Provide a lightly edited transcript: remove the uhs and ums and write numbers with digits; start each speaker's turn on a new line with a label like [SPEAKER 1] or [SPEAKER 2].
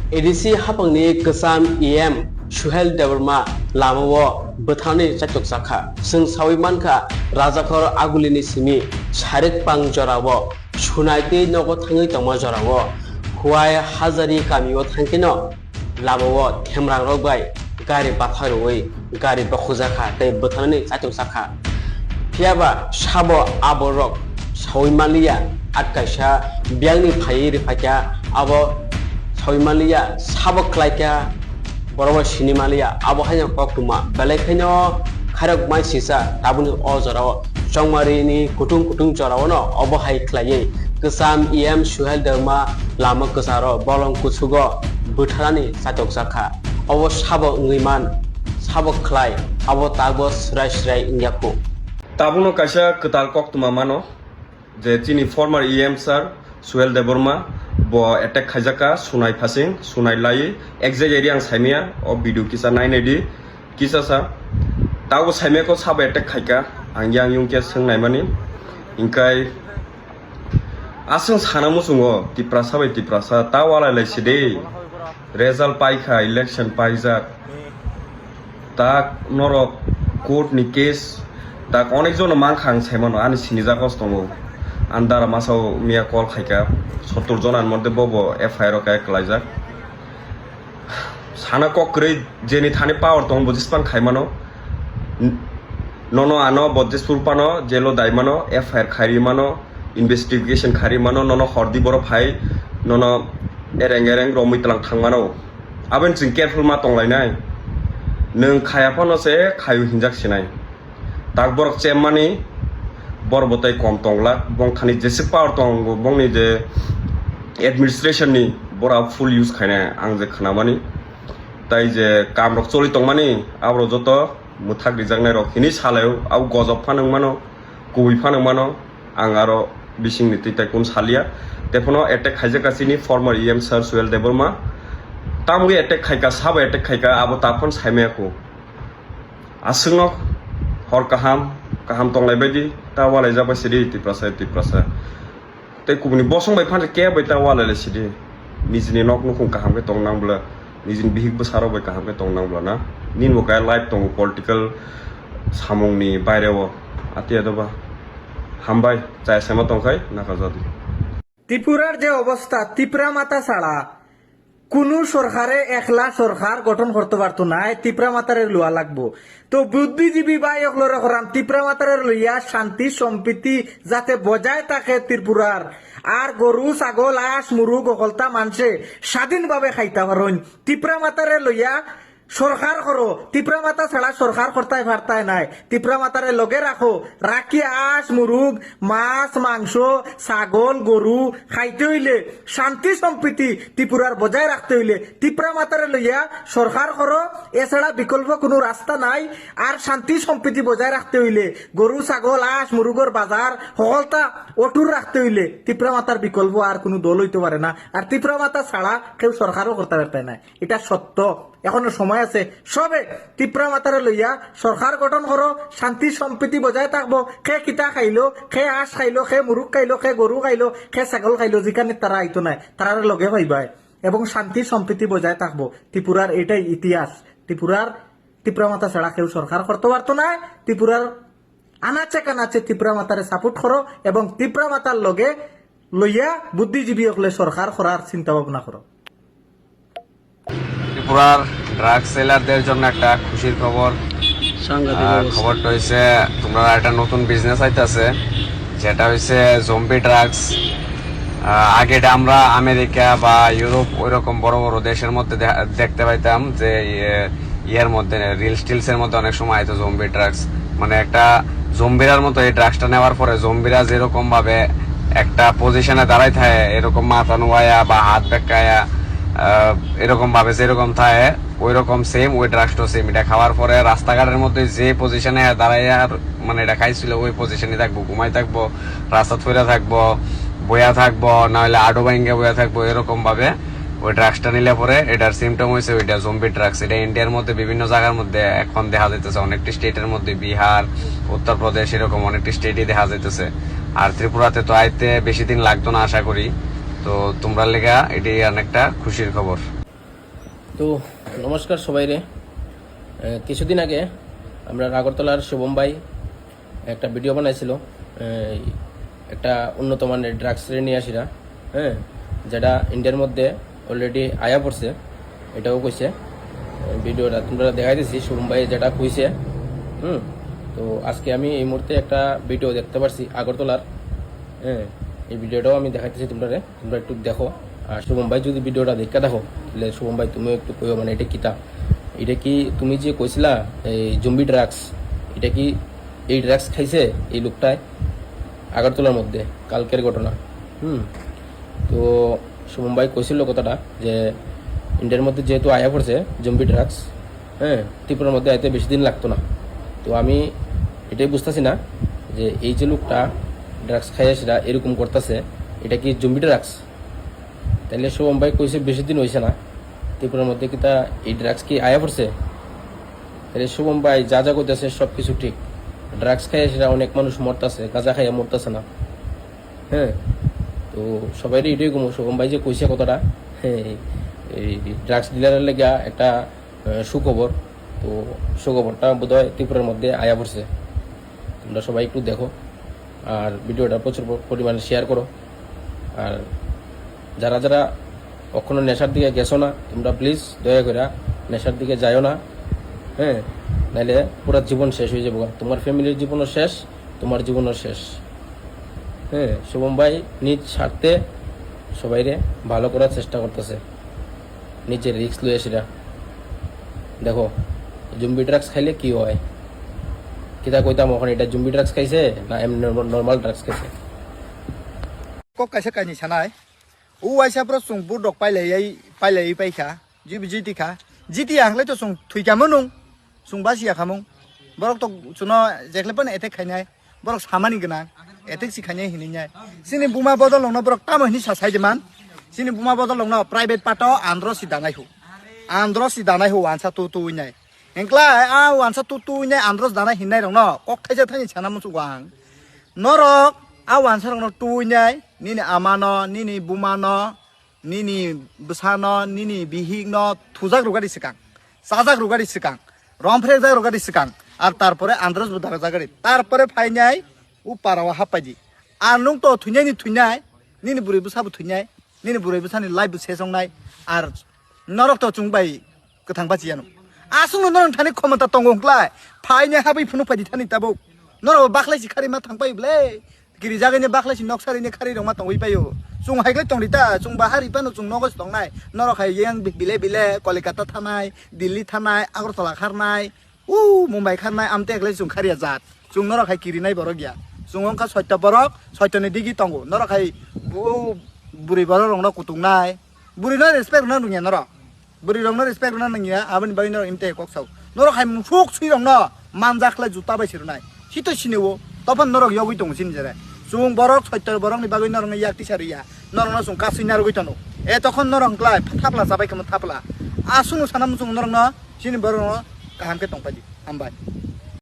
[SPEAKER 1] ADC hapangni kesam EM Suhel Deverma Lamawo Bethani Chatuk Saka Sung Sawimanka Razakor Agulini Simi Sharik Pang Jorawo Sunaiti Nogo Tangi Tomo Jorawo Huay Hazari Kamio Tankino Lamawo Temrang Rogai Gari Batharoi Gari Bakuzaka Te Bethani Chatuk Saka Piaba Shabo Aborok Sawimalia Akasha Biangni Pairi Paka Abo Sawimalia Sabok Laika Boroba Sinimalia Abohanya Kokuma Balekano Karak Mai Sisa Tabuni Ozoro Chongmarini Kutung Jorawono Obohai Klaye Kesam EM Suhel Derma Lama Kesaro Bolong Kusugo Butarani Satok Saka Obo Sabo Ngiman Sabo Klai Abo Tagos Rai Inyaku
[SPEAKER 2] Tabuno Kasha Ketal Koktuma Mano The Tini former EM Sir Suhel Deborma Bo attack Khajaka Sunai Passing Sunai Lai Exageri ang Saimia or Bidu Kisa 9AD Kisa sa Tago Saimeko Sab attack Kaika ang Yang Yungke Sung Naimani Inkai Asung Hanamusungo Tiprasa by Tiprasa Tawala Leside Result Paika election Paisa Tak Norok Court ni case Tak Onexon Mankhang Saimon Anis Sinizakostongo Andara Masao Mia Call Kaika Sotur Jonan Monte Bobo FIR Kaizak Sana Kokre Jenny Tani Power Tong Bodispan Kaimano Nono Ano Bodis Purpano Jelo Daimano FIR Karimano Investigation Karimano Nono Hordi Boro Pai Nono Ereng Romitlang Tangmano Aben Sing careful Matong Lainai Nung Kayapano se Kayu Hinjak Sinai Takborok Chemani Borbotai Kom Tongla Bong Khani Jesse Power Tong Bong ni je administration ni bora full use khaina ang je khanamani tai je kam rok choli tongmani abro joto muthak rijangnai rok hini salayo au gojok phanang mano kui phanang mano ang aro bising ni tai kun salia tefono attack khaijaka sini former EM Sir Suhel Deborma tamgi attack khaika sab attack khaika abo tapon saimeko asungok hor kaham tonglai baidi tawalai jaba sidi tiprasa Te kubuni bosong bai phan ke bai ta wala le sidi nijini nok nukung kaham ke tong nang bla nijin bihik besaro bai kaham ke tong nang bla na nin mo kai live tong political samung ni baire wo atia doba hambai chai sema tong khai na kajadi
[SPEAKER 3] ত্রিপুরার যে অবস্থা ত্রিপুরা মাতা ছাড়া কোন সরকারে একলা সরকার গঠন করতে পারতো না ত্রিপুরা মাতারে লওয়া লাগবো তো বুদ্ধিজীবী ভাই অকলরে করাম ত্রিপুরা মাতারে লইয়া শান্তি সম্প্রীতি যাতে বজায় থাকে ত্রিপুরার আর গরু ছাগল আঁশ মুরু গকলতা মানুষে স্বাধীনভাবে খাইতে পারেন ত্রিপুরা মাতারে লইয়া সরকার করো ত্রিপুরা মাতা ছাড়া সরকার করতে পারতায় নাই ত্রিপুরা মাতারে লগে রাখো রাখি আঁশ মুরুগ মাছ মাংস ছাগল গরু খাইতে হইলে শান্তি সম্প্রীতি ত্রিপুরার বজায় রাখতে হইলে ত্রিপুরা মাতারে লইয়া সরকার করো এছাড়া বিকল্প কোনো রাস্তা নাই আর শান্তি সম্প্রীতি বজায় রাখতে হইলে গরু ছাগল আঁশ মুরুগর বাজার সকলটা অটুর রাখতে হইলে ত্রিপুরা মাতার বিকল্প আর কোনো দল হইতে পারে না আর ত্রিপুরা মাতা ছাড়া কেউ সরকারও করতে পারতায় না এটা সত্য এখনো সময় আছে সবে ত্রিপুরা মাতারে লইয়া সরকার গঠন করো শান্তি সম্প্রীতি বজায় থাকবো খে কিতা খাইলো খে আঁশ খাইলো খে মুরুগ খাইলো খে গরু খাইলো খে ছাগল খাইলো যেখানে তারা আইতো নাই তারা লগে পাইবাই এবং শান্তি সম্প্রীতি বজায় থাকবো ত্রিপুরার এটাই ইতিহাস ত্রিপুরা মাতা ছাড়া কেউ সরকার করতে পারতো না ত্রিপুরার আনাচে কানাচে ত্রিপুরা মাতারে সাপোর্ট করো এবং ত্রিপুরা মাতার লগে লইয়া বুদ্ধিজীবী হলে সরকার করার চিন্তা ভাবনা করো
[SPEAKER 4] ত্রিপুরার ড্রাগ সেলারদের জন্য একটা খুশির খবর খবরটা হয়েছে তোমরা একটা নতুন বিজনেস আইতাছে যেটা হয়েছে জম্বি ড্রাগস আগে আমরা আমেরিকা বা ইউরোপ ওইরকম বড় বড় দেশের মধ্যে দেখতে পাইতাম যে ইয়ের মধ্যে রিল স্টিলস এর মধ্যে অনেক সময় আইতো জম্বি ড্রাগস মানে একটা জম্বিরার মতো এই ড্রাগসটা নেওয়ার পরে জম্বিরা যেরকম ভাবে একটা পজিশনে দাঁড়াই থাকে এরকম মাথা নোয়ায়া বা হাত বেঁকায়া এরকম ভাবে যেরকম থাকে ওই রকম সেম ওই ড্রাগসটা সেম এটা খাওয়ার পরে রাস্তাঘাটের মধ্যে যে পজিশনে দাঁড়াইয়া মানে এটা খাইছিল ওই পজিশনে থাকবো ঘুমাই থাকবো রাস্তা ফেরা থাকবো বয়া থাকবো না হলে আডো বাইঙ্গে বয়া থাকবো এরকম ভাবে ওই ড্রাগসটা নিলে পরে এটার সিমটম হয়েছে ওইটা জম্বি ড্রাগস এটা ইন্ডিয়ার মধ্যে বিভিন্ন জায়গার মধ্যে এখন দেখা যাইতেছে অনেকটি স্টেটের মধ্যে বিহার উত্তরপ্রদেশ এরকম অনেকটি স্টেটই দেখা যাইতেছে আর ত্রিপুরাতে তো আইতে বেশি দিন লাগতো না আশা করি তো তোমরা লেগা এটি অনেকটা খুশির খবর
[SPEAKER 5] তো নমস্কার সবাইরে। কিছুদিন আগে আমরা আগরতলার শুভম ভাই একটা ভিডিও বানাইছিল, একটা উন্নত মানের ড্রাগস নিয়ে আসিরা, হ্যাঁ, যেটা ইন্ডিয়ার মধ্যে অলরেডি আয়া পড়ছে, এটাও কইছে। ভিডিওটা তোমরা দেখাই দিছি শুভম ভাই যেটা কইছে। তো আজকে আমি এই মুহূর্তে একটা ভিডিও দেখতে পারছি আগরতলার, হ্যাঁ, এই ভিডিওটাও আমি দেখাইতেছি তোমরা একটু দেখো। আর শুভম ভাই যদি ভিডিওটা দেখে দেখো তাহলে শুভম ভাই তুমিও একটু কইও, মানে এটা কিতা, এটা কি তুমি যে কইছিলা এই জম্বি ড্রাগস, এটা কি এই ড্রাগস খাইছে এই লোকটায় আগরতলার মধ্যে, কালকের ঘটনা। তো শুভম ভাই কইছিল কথাটা যে ইন্ডিয়ার মধ্যে যেহেতু আয়া পড়ছে জম্বি ড্রাগস, হ্যাঁ, ত্রিপুরার মধ্যে আইতে বেশি দিন লাগতো না। তো আমি এটাই বুঝতেছি না যে এই যে লোকটা ড্রাগস খাইয়া সেটা এরকম করতেছে, এটা কি জম্বি ড্রাগস? তাইলে শুভম ভাই কইছে বেশি দিন হয়েছে না ত্রিপুরার মধ্যে, কি তা এই ড্রাগস কি আয়া পড়ছে? তাহলে শুভম ভাই যা যা করতেছে সব কিছু ঠিক, ড্রাগস খাইয়া সেটা অনেক মানুষ মরতেছে, গাঁজা খাইয়া মরতেছে না। হ্যাঁ, তো সবাই এটাই কমো, শুভম ভাই যে কইছে কথাটা, হ্যাঁ, এই ড্রাগস ডিলারের লেগা একটা সুখবর। তো সুখবরটা বোধহয় ত্রিপুরার মধ্যে আয়া পড়ছে। তোমরা সবাই একটু দেখো আর ভিডিওটা প্রচুর পরিমাণে শেয়ার করো। আর যারা যারা কখনো নেশার দিকে গেছো না, তোমরা প্লিজ দয়া করে নেশার দিকে যাইও না, হ্যাঁ, নাইলে পুরো জীবন শেষ হয়ে যাবো। তোমার ফ্যামিলির জীবনও শেষ, তোমার জীবনও শেষ। হ্যাঁ, শুভম ভাই নিজ স্বার্থে সবাইরে ভালো করার চেষ্টা করতেছে, নিজের রিস্ক লয়ে সেটা। দেখো জম্বি ড্রাগস খাইলে কি হয়, কিতা কইতাম ওখানে, এটা জম্বি ড্রাগস খাইছে না এমনি নর্মাল ড্রাগস খাইছে।
[SPEAKER 3] kok kaisa kani sanai u waisa pro sung bu dok pailai paika jiti kha jiti angle to sung thuika monung sung basia khamung borok to chuno jekle pan etek khainai borok samani gna etek si khainai hininyai sini buma bodol longna borok tam hini sasai deman sini buma bodol longna private pato andro si danai hu wansa tu nyai engkla a wansa tu nyai andros danai hinai rongno kok thaija thani chana musu wang norok awan sarang no tunyai nini amano nini bumano nini besano nini bihigno thujak rugari sikang sajak rugari sikang romfrek jak rugari sikang ar tarpore andros budara jagari tarpore phainai u parawa hapaji anung to thunyai nini buri busabu thunyai nini buri busani live sesongnai ar norok to chungbai kathang bajiano asung no non thani khomata tongongklai phainai habai phunu phaji thani tabu norok baklai sikhari ma thangpai ble kiri jagani baklasi noksari ni khari rongma tongwi payo chung haigle tongrita chung bahari pano chung nogos tongnai norok hai yang bile kolkata thanai dilli thanai agartala kharnai mumbai kharnai amte egle chung khariya jat chung norok hai kiri nai borok ya chung ongka 6 ta borok 6 ni digi tongo norok hai buri borok rongno kutungnai buri no respect na nunya norok buri rongno respect na nunya abani bai no imte koksau norok hai mufuk sui rongno manjakla juta bai sirnai hito sinewo topon norok yogui tongsin jere chung borok 6 borok ni bagui norok yak tisariya norok chung kasinar gui tano e tokon norok klai thapla sabai kam thapla asunu sanam chung norok no sini borok kaham ke tongpaji ambai